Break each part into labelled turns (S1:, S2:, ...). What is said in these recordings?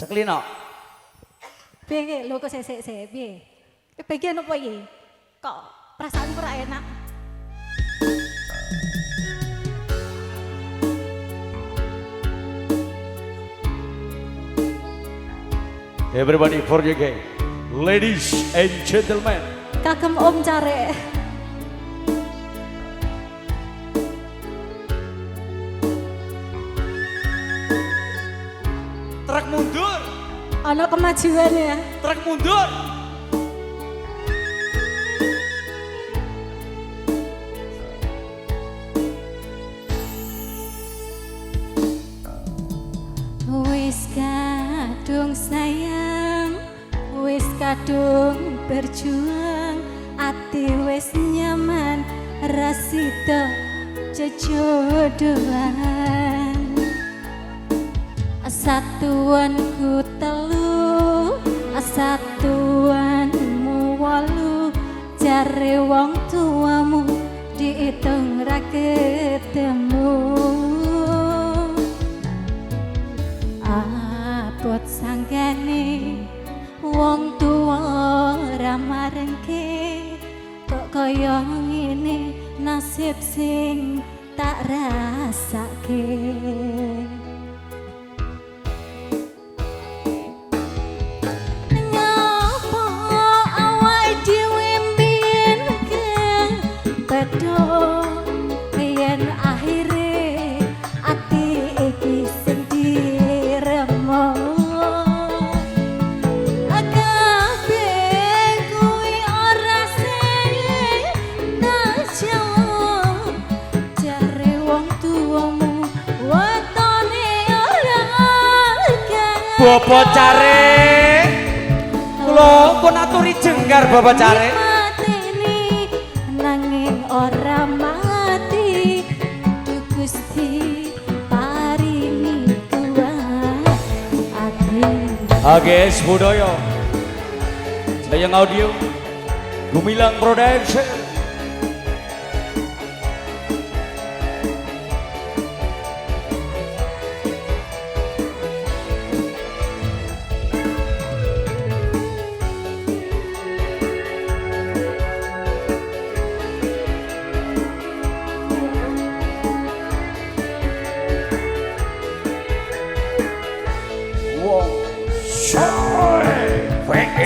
S1: Ceklino.
S2: Piye lho kok sik piye? Bagian apa iki? Kok perasaanku ora enak.
S1: Everybody for the game. Ladies and gentlemen.
S2: Kagem Om Care.
S1: Truk mundur.
S2: Ana kemajuan ya.
S1: Truk mundur.
S2: Wis kadung sayang, wis kadung berjuang, ati wis nyaman, rasida jejodohan. Satuanku telu, satuanmu walu, jare wong tuamu diitung ra ketemu. Abot sanggane wong tuwa ra marengke, kok kaya ngene nasib sing tak rasake. Yen akhire ati iki sing diremo, kabeh kuwi ora sing najawa, jare wong tuamu wetone ora kaya.
S1: Bapak Care, kula pun aturi jenggar Bapak Care.
S2: Nanging ora mati, Gusti paringi kuat ati.
S1: AGS Budaya Sayang Audio Gumilang Production.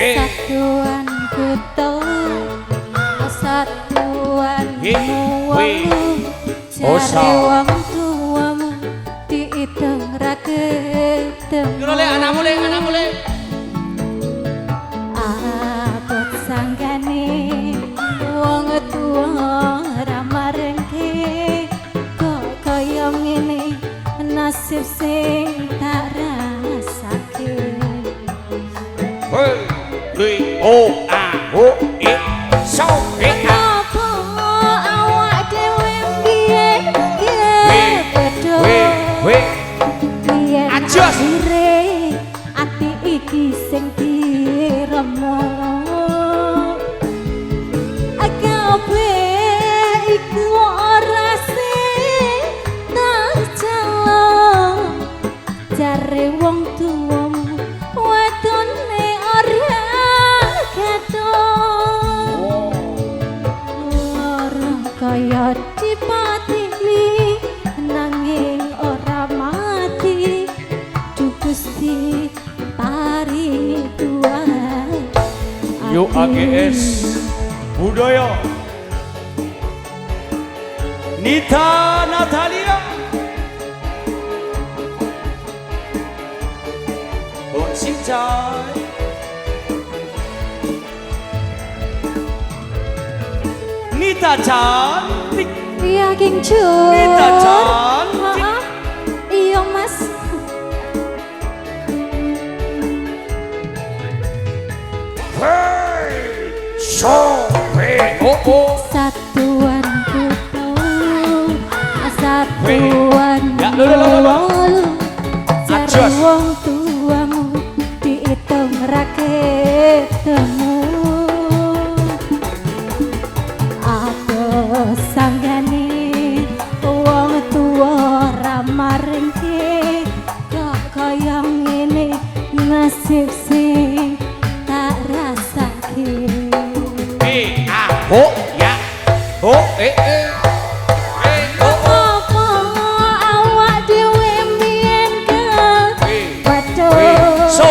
S2: Satuan kutelu, satuan walu, jare wong tuamu diitung ra ketemu.
S1: Anakmu le.
S2: Abot sanggane wong tuwa ra marengke, kok kaya ngene nasib sing tak rasake. Apa awak dhewe biyen beda, biyen akhire ati iki sing diremo, kabeh iku ora sing tak jalan, jare wong tuamu wedone ora kaya dipateni nanging ora mati, Gusti paringi kuat.
S1: Yuk AGS Budaya Nita Natalia Bon Sinjai Nita cantik.
S2: Iya King Jun.
S1: Nita cantik.
S2: Iya Mas.
S1: Hey,
S2: Satuan kutelu, satuan walu, jare wong tuamu diitung ra ketemu. Sanggane wong tuwa ra marengke, kok kaya ngene nasib sing tak rasake.
S1: Ho ya. Ho
S2: Apa awak dhewe mbiyen
S1: So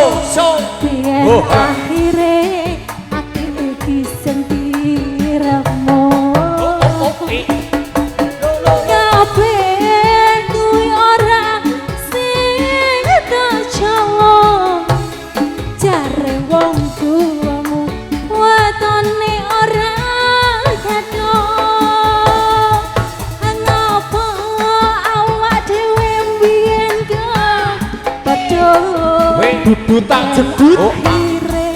S2: Biyen
S1: Oh, ha.
S2: akhire ati iki sing diremo. Kabeh kuwi ora sing tercawa. Jare wong tuamu wetone ora kathok. Napa awak dhewe mbiyen padha
S3: Dudu tak jedut.
S2: akhire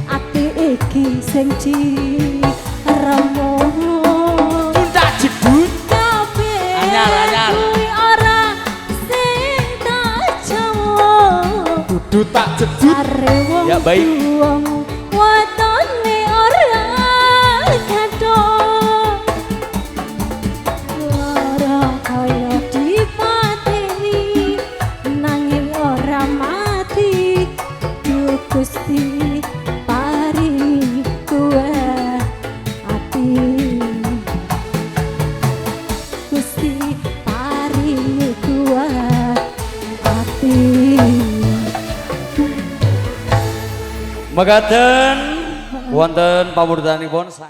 S2: ati iki sing diremo.
S1: tak jedut.
S2: Kabeh
S1: Anyar.
S2: kuwi ora sing tercawa.
S3: Dudu tak jedut.
S2: Are wong
S1: Ya, baik.
S2: tuamu wetone ora kathok. Ora kaya dipateni nanging ora mati. Duh Gusti paring kuat ati. Gusti paring kuat ati.
S1: Mekaten wonten pamurdanipun sang